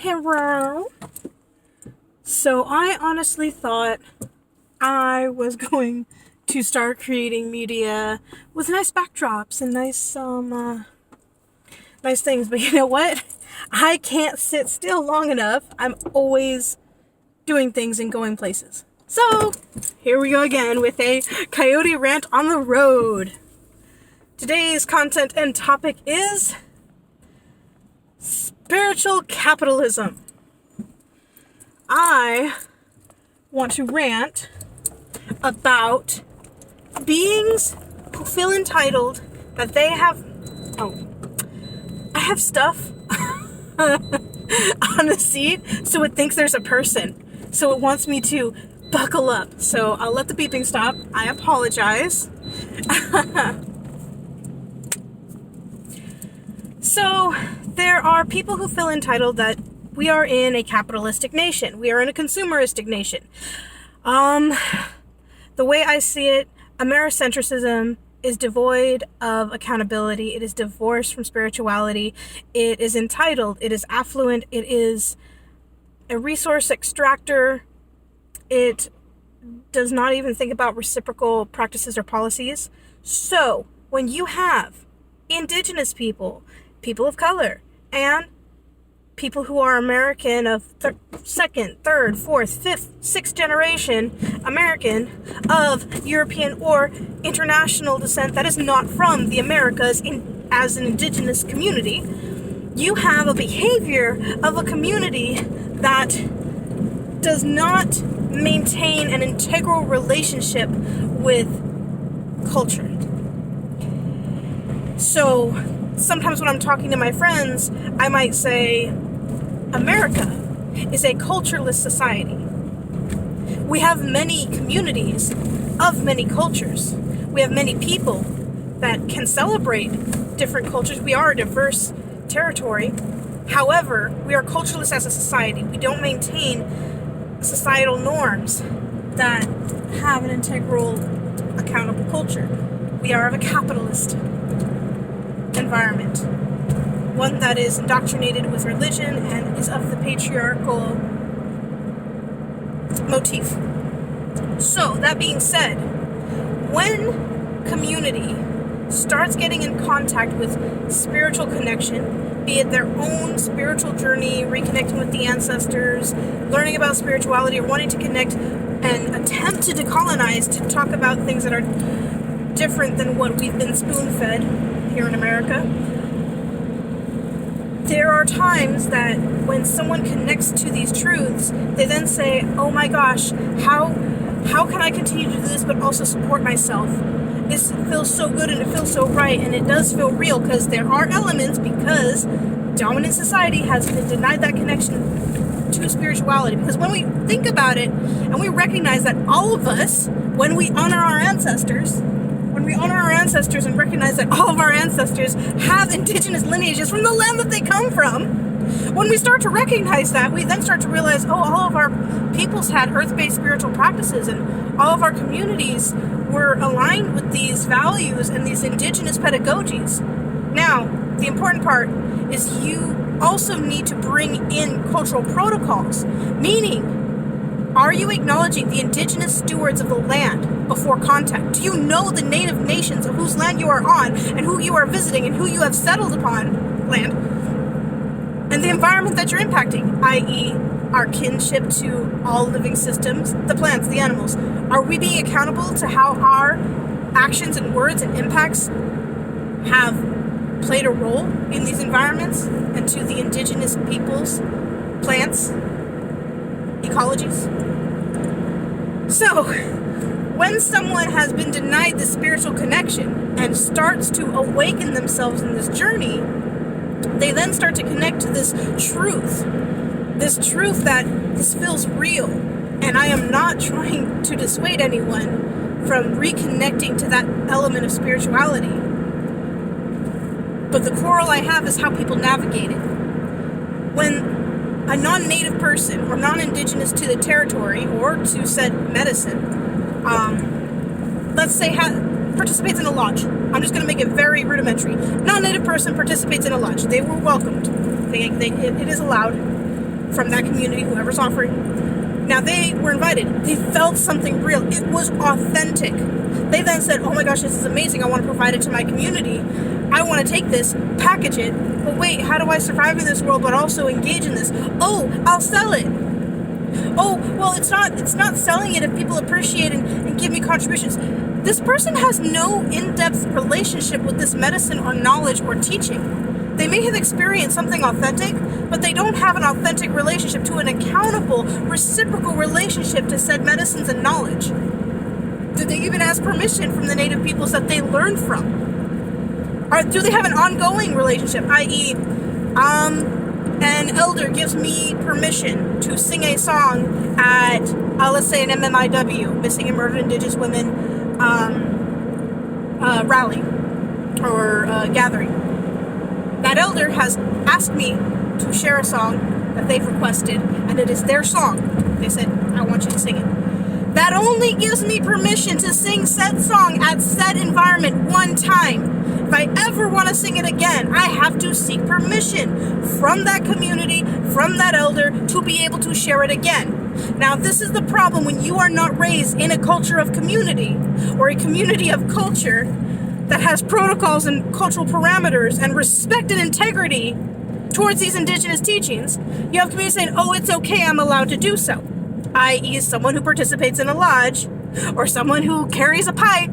Hello. So I honestly thought I was going to start creating media with nice backdrops and nice things, but you know what? I can't sit still long enough. I'm always doing things and going places. So here we go again with a Coyote rant on the road. Today's content and topic is spiritual capitalism. I want to rant about beings who feel entitled that they have... I have stuff on the seat, so it thinks there's a person. So it wants me to buckle up. So I'll let the beeping stop. I apologize. So there are people who feel entitled that we are in a capitalistic nation. We are in a consumeristic nation. The way I see it, Americentrism is devoid of accountability. It is divorced from spirituality. It is entitled. It is affluent. It is a resource extractor. It does not even think about reciprocal practices or policies. So when you have indigenous people, people of color, and people who are American of second, third, fourth, fifth, sixth generation American of European or international descent that is not from the Americas as an indigenous community, you have a behavior of a community that does not maintain an integral relationship with culture. So sometimes when I'm talking to my friends, I might say, America is a cultureless society. We have many communities of many cultures. We have many people that can celebrate different cultures. We are a diverse territory. However, we are cultureless as a society. We don't maintain societal norms that have an integral, accountable culture. We are of a capitalist environment, one that is indoctrinated with religion and is of the patriarchal motif. So, that being said, when community starts getting in contact with spiritual connection, be it their own spiritual journey, reconnecting with the ancestors, learning about spirituality, or wanting to connect and attempt to decolonize, to talk about things that are different than what we've been spoon-fed here in America, there are times that when someone connects to these truths, they then say, oh my gosh, how can I continue to do this but also support myself? It feels so good and it feels so right, and it does feel real, because there are elements, because dominant society has been denied that connection to spirituality. Because when we think about it and we recognize that all of us, when we honor our ancestors and recognize that all of our ancestors have indigenous lineages from the land that they come from, when we start to recognize that, we then start to realize, all of our peoples had earth-based spiritual practices, and all of our communities were aligned with these values and these indigenous pedagogies. Now, the important part is you also need to bring in cultural protocols, meaning, are you acknowledging the indigenous stewards of the land before contact? Do you know the native nations of whose land you are on and who you are visiting and who you have settled upon land? And the environment that you're impacting, i.e. our kinship to all living systems, the plants, the animals. Are we being accountable to how our actions and words and impacts have played a role in these environments and to the indigenous peoples, plants, ecologies? So, when someone has been denied the spiritual connection and starts to awaken themselves in this journey, they then start to connect to this truth that this feels real. And I am not trying to dissuade anyone from reconnecting to that element of spirituality. But the quarrel I have is how people navigate it. When a non-native person or non-indigenous to the territory or to said medicine, let's say participates in a lodge. I'm just going to make it very rudimentary. Non-native person participates in a lodge. They were welcomed. It is allowed. from that community, whoever's offering. Now, they were invited. They felt something real. It was authentic. They then said, oh my gosh, this is amazing. I want to provide it to my community. I want to take this, package it. But wait, how do I survive in this world but also engage in this? Oh, I'll sell it. Oh, well, it's not selling it if people appreciate and give me contributions. This person has no in-depth relationship with this medicine or knowledge or teaching. They may have experienced something authentic, but they don't have an authentic relationship to an accountable, reciprocal relationship to said medicines and knowledge. Do they even ask permission from the native peoples that they learned from? Or do they have an ongoing relationship, i.e., an elder gives me permission to sing a song at, let's say, an MMIW, Missing and Murdered Indigenous Women rally or gathering. That elder has asked me to share a song that they've requested, and it is their song. They said, I want you to sing it. That only gives me permission to sing said song at said environment one time. If I ever want to sing it again, I have to seek permission from that community, from that elder, to be able to share it again. Now, this is the problem when you are not raised in a culture of community, or a community of culture that has protocols and cultural parameters and respect and integrity towards these indigenous teachings. You have communities saying, oh, it's okay, I'm allowed to do so. I.e. someone who participates in a lodge, or someone who carries a pipe,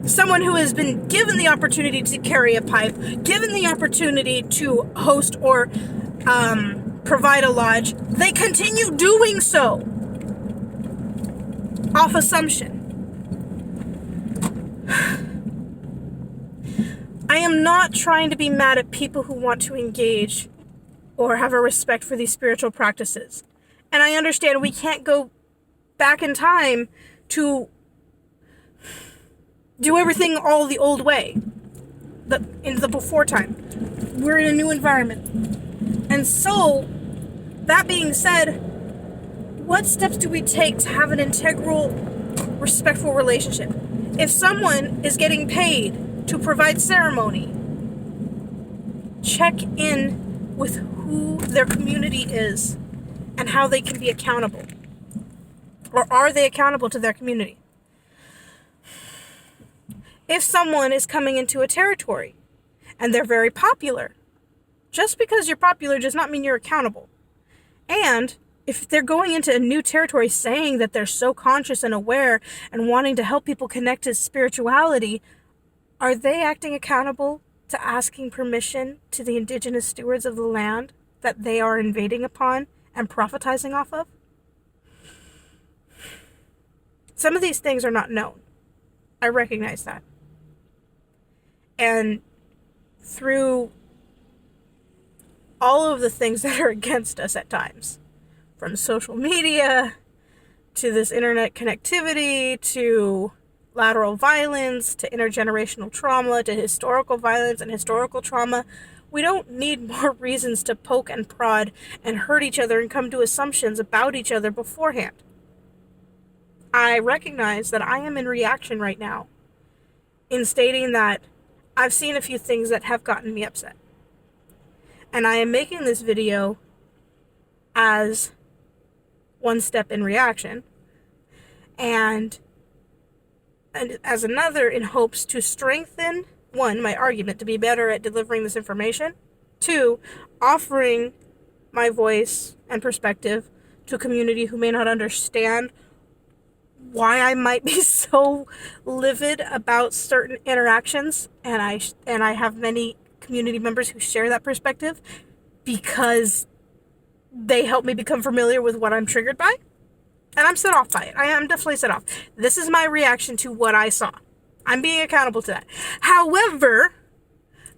someone who has been given the opportunity to carry a pipe, given the opportunity to host or provide a lodge, they continue doing so off assumption. I am not trying to be mad at people who want to engage or have a respect for these spiritual practices. And I understand we can't go back in time to do everything all the old way, in the before time. We're in a new environment. And so, that being said, what steps do we take to have an integral, respectful relationship? If someone is getting paid to provide ceremony, check in with who their community is and how they can be accountable. Or are they accountable to their community? If someone is coming into a territory and they're very popular, just because you're popular does not mean you're accountable. And if they're going into a new territory saying that they're so conscious and aware and wanting to help people connect to spirituality, are they acting accountable to asking permission to the indigenous stewards of the land that they are invading upon and prophetizing off of? Some of these things are not known. I recognize that. And through all of the things that are against us at times, from social media to this internet connectivity to lateral violence to intergenerational trauma to historical violence and historical trauma, we don't need more reasons to poke and prod and hurt each other and come to assumptions about each other beforehand. I recognize that I am in reaction right now in stating that I've seen a few things that have gotten me upset. And I am making this video as one step in reaction, and as another in hopes to strengthen, one, my argument to be better at delivering this information, two, offering my voice and perspective to a community who may not understand why I might be so livid about certain interactions, and I have many community members who share that perspective because they help me become familiar with what I'm triggered by, and I'm set off by it. I am definitely set off. This is my reaction to what I saw. I'm being accountable to that. However,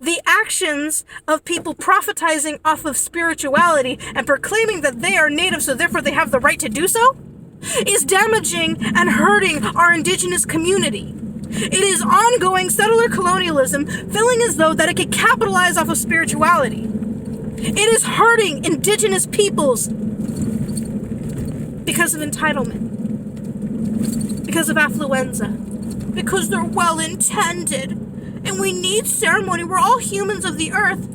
the actions of people prophetizing off of spirituality and proclaiming that they are native, so therefore they have the right to do so, is damaging and hurting our indigenous community. It is ongoing settler colonialism, feeling as though that it could capitalize off of spirituality. It is hurting indigenous peoples because of entitlement, because of affluenza, because they're well-intended, and we need ceremony. We're all humans of the earth.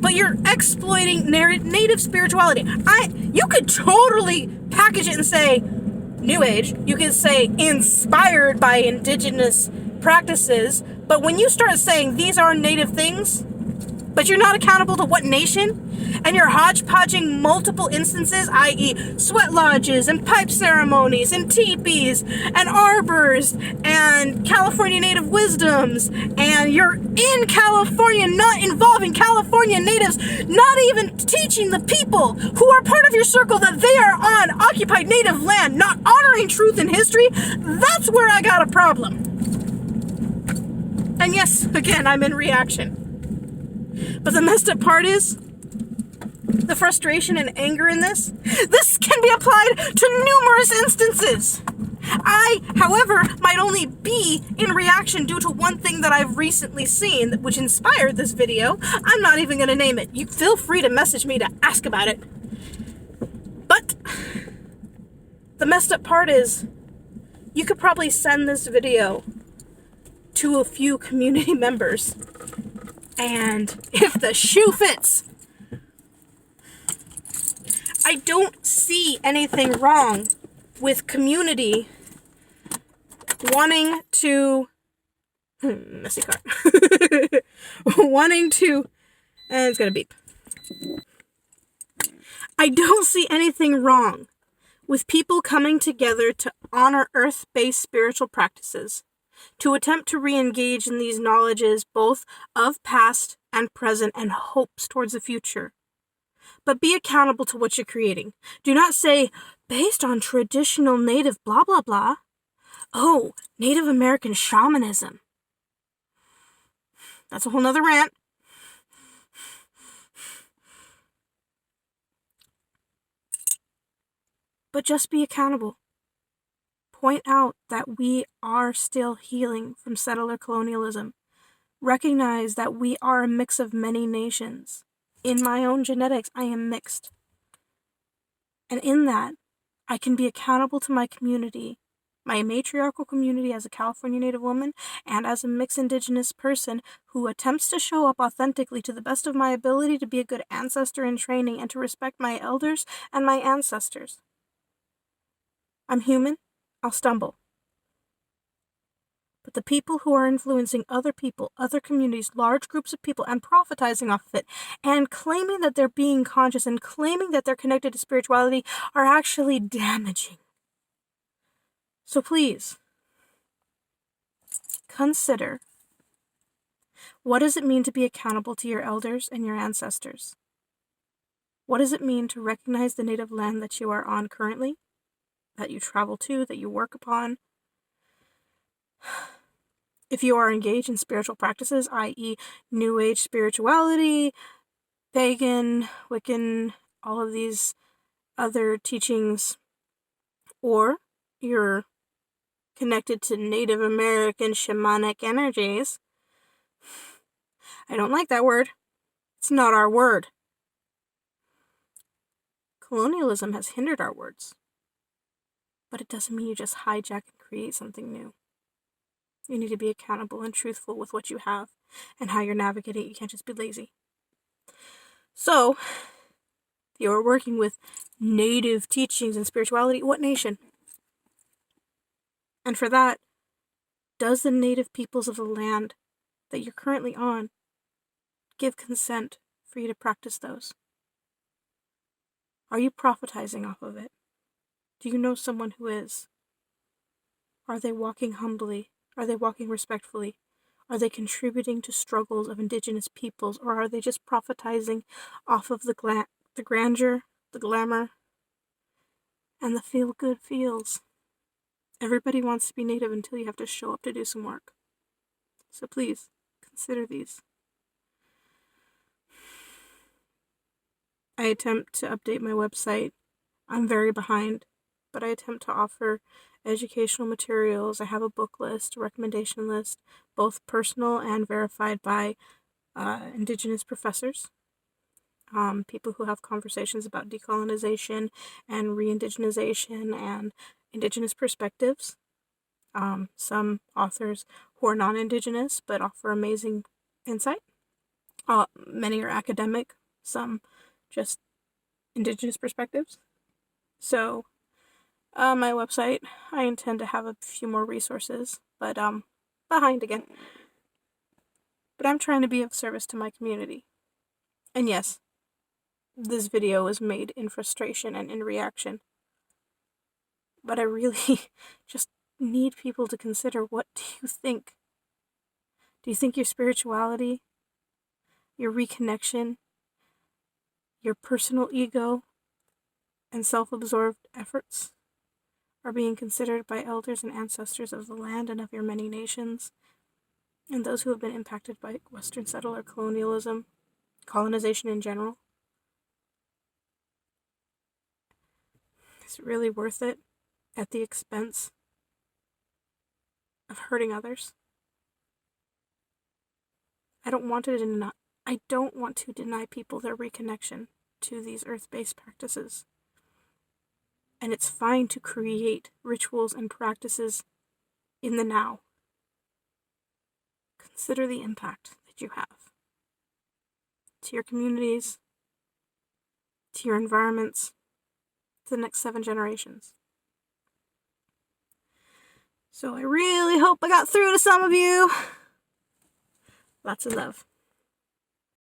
but you're exploiting native spirituality. You could totally package it and say New Age. You could say inspired by indigenous practices. But when you start saying these are native things, but you're not accountable to what nation, and you're hodgepodging multiple instances, i.e. sweat lodges and pipe ceremonies and teepees and arbors and California native wisdoms, and you're in California not involving California natives, not even teaching the people who are part of your circle that they are on occupied native land, not honoring truth and history, that's where I got a problem. And yes, again, I'm in reaction. But the messed up part is, the frustration and anger in this can be applied to numerous instances. I, however, might only be in reaction due to one thing that I've recently seen, which inspired this video. I'm not even going to name it. You feel free to message me to ask about it. But the messed up part is, you could probably send this video to a few community members, and if the shoe fits, I don't see anything wrong with community wanting to messy car wanting to, and it's gonna beep. I don't see anything wrong with people coming together to honor earth-based spiritual practices, to attempt to re-engage in these knowledges both of past and present and hopes towards the future. But be accountable to what you're creating. Do not say, based on traditional native blah blah blah. Oh, Native American shamanism. That's a whole nother rant. But just be accountable. Point out that we are still healing from settler colonialism. Recognize that we are a mix of many nations. In my own genetics, I am mixed. And in that, I can be accountable to my community, my matriarchal community as a California Native woman, and as a mixed indigenous person who attempts to show up authentically to the best of my ability to be a good ancestor in training and to respect my elders and my ancestors. I'm human. I'll stumble. But the people who are influencing other people, other communities, large groups of people, and prophetizing off of it, and claiming that they're being conscious and claiming that they're connected to spirituality are actually damaging. So please, consider, what does it mean to be accountable to your elders and your ancestors? What does it mean to recognize the native land that you are on currently, that you travel to, that you work upon? If you are engaged in spiritual practices, i.e. New Age spirituality, pagan, Wiccan, all of these other teachings, or you're connected to Native American shamanic energies, I don't like that word. It's not our word. Colonialism has hindered our words. But it doesn't mean you just hijack and create something new. You need to be accountable and truthful with what you have and how you're navigating it. You can't just be lazy. So, if you're working with native teachings and spirituality, what nation? And for that, does the native peoples of the land that you're currently on give consent for you to practice those? Are you prophetizing off of it? Do you know someone who is? Are they walking humbly? Are they walking respectfully? Are they contributing to struggles of indigenous peoples? Or are they just prophetizing off of the grandeur, the glamour, and the feel-good feels? Everybody wants to be native until you have to show up to do some work. So please, consider these. I attempt to update my website. I'm very behind, but I attempt to offer educational materials. I have a book list, a recommendation list, both personal and verified by Indigenous professors, people who have conversations about decolonization and re-indigenization and Indigenous perspectives. Some authors who are non-Indigenous but offer amazing insight. Many are academic, some just indigenous perspectives. So, my website, I intend to have a few more resources, but behind again. But I'm trying to be of service to my community. And yes, this video was made in frustration and in reaction. But I really just need people to consider, what do you think? Do you think your spirituality, your reconnection, your personal ego, and self-absorbed efforts are being considered by elders and ancestors of the land and of your many nations, and those who have been impacted by Western settler colonialism, colonization in general? Is it really worth it at the expense of hurting others? I don't want to deny people their reconnection to these earth-based practices. And it's fine to create rituals and practices in the now. Consider the impact that you have to your communities, to your environments, to the next 7 generations. So I really hope I got through to some of you. Lots of love.